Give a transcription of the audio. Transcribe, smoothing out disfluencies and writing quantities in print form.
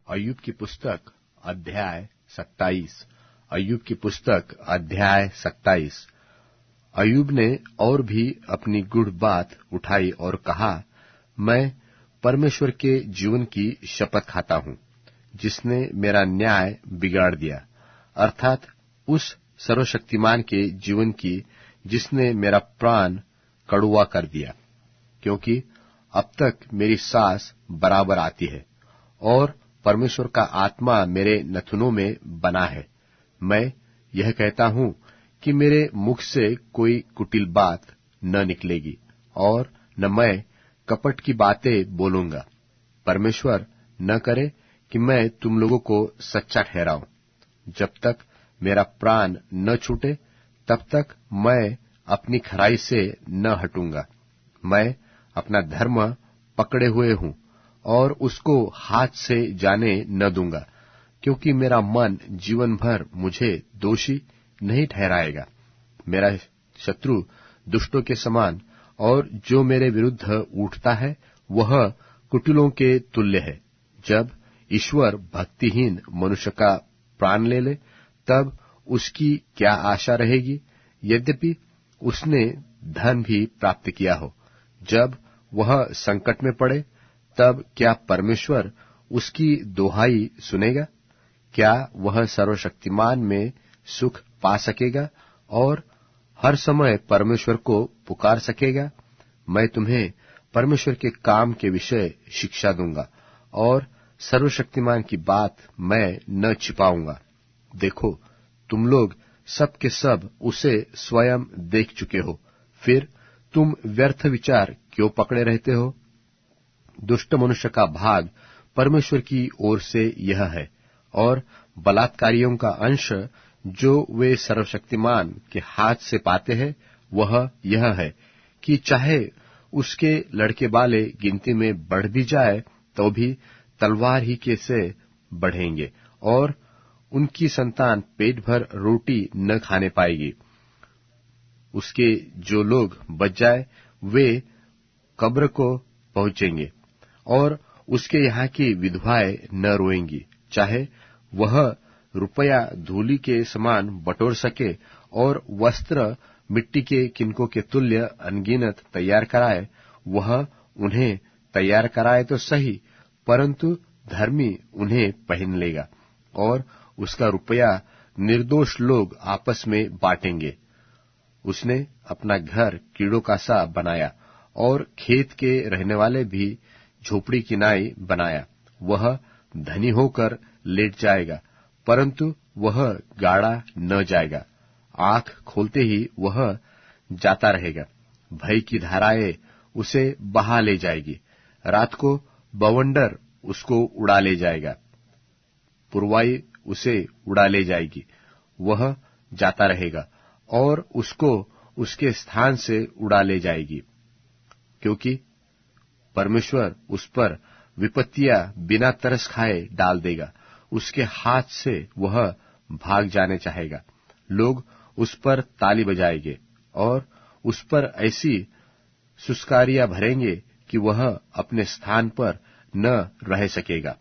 अय्यूब की पुस्तक अध्याय 27। अय्यूब की पुस्तक अध्याय 27। अय्यूब ने और भी अपनी गूढ़ बात उठाई और कहा, मैं परमेश्वर के जीवन की शपथ खाता हूं, जिसने मेरा न्याय बिगाड़ दिया, अर्थात उस सर्वशक्तिमान के जीवन की जिसने मेरा प्राण कड़वा कर दिया। क्योंकि अब तक मेरी सांस बराबर आती है और परमेश्वर का आत्मा मेरे नथुनों में बना है। मैं यह कहता हूं कि मेरे मुख से कोई कुटिल बात न निकलेगी और न मैं कपट की बातें बोलूंगा। परमेश्वर न करे कि मैं तुम लोगों को सच्चा ठहराऊं। जब तक मेरा प्राण न छूटे तब तक मैं अपनी खराई से न हटूंगा। मैं अपना धर्म पकड़े हुए हूं और उसको हाथ से जाने न दूंगा, क्योंकि मेरा मन जीवन भर मुझे दोषी नहीं ठहराएगा। मेरा शत्रु दुष्टों के समान और जो मेरे विरुद्ध उठता है वह कुटिलों के तुल्य है। जब ईश्वर भक्तिहीन मनुष्य का प्राण ले ले तब उसकी क्या आशा रहेगी, यद्यपि उसने धन भी प्राप्त किया हो। जब वह संकट में पड़े तब क्या परमेश्वर उसकी दोहाई सुनेगा? क्या वह सर्वशक्तिमान में सुख पा सकेगा और हर समय परमेश्वर को पुकार सकेगा? मैं तुम्हें परमेश्वर के काम के विषय शिक्षा दूंगा और सर्वशक्तिमान की बात मैं न छिपाऊंगा। देखो, तुम लोग सब के सब उसे स्वयं देख चुके हो, फिर तुम व्यर्थ विचार क्यों पकड़े रहते हो? दुष्ट मनुष्य का भाग परमेश्वर की ओर से यह है, और बलात्कारियों का अंश जो वे सर्वशक्तिमान के हाथ से पाते हैं वह यह है कि चाहे उसके लड़के बाले गिनती में बढ़ भी जाए तो भी तलवार ही के से बढ़ेंगे और उनकी संतान पेट भर रोटी न खाने पाएगी। उसके जो लोग बच जाए वे कब्र को पहुंचेंगे और उसके यहाँ की विधवाएं न रोएंगी। चाहे वह रुपया धूलि के समान बटोर सके और वस्त्र मिट्टी के किनकों के तुल्य अनगिनत तैयार कराए, वह उन्हें तैयार कराए तो सही, परंतु धर्मी उन्हें पहन लेगा और उसका रुपया निर्दोष लोग आपस में बांटेंगे। उसने अपना घर कीड़ों का सा बनाया और खेत के रहने वाले भी झोपड़ी की नाई बनाया। वह धनी होकर लेट जाएगा, परंतु वह गाड़ा न जाएगा। आंख खोलते ही वह जाता रहेगा। भय की धाराएं उसे बहा ले जाएगी। रात को बवंडर उसको उड़ा ले जाएगा, पुरवाई उसे उड़ा ले जाएगी। वह जाता रहेगा और उसको उसके स्थान से उड़ा ले जाएगी, क्योंकि परमेश्वर उस पर विपत्तियां बिना तरस खाए डाल देगा। उसके हाथ से वह भाग जाने चाहेगा। लोग उस पर ताली बजाएंगे और उस पर ऐसी सुस्कारियां भरेंगे कि वह अपने स्थान पर न रह सकेगा।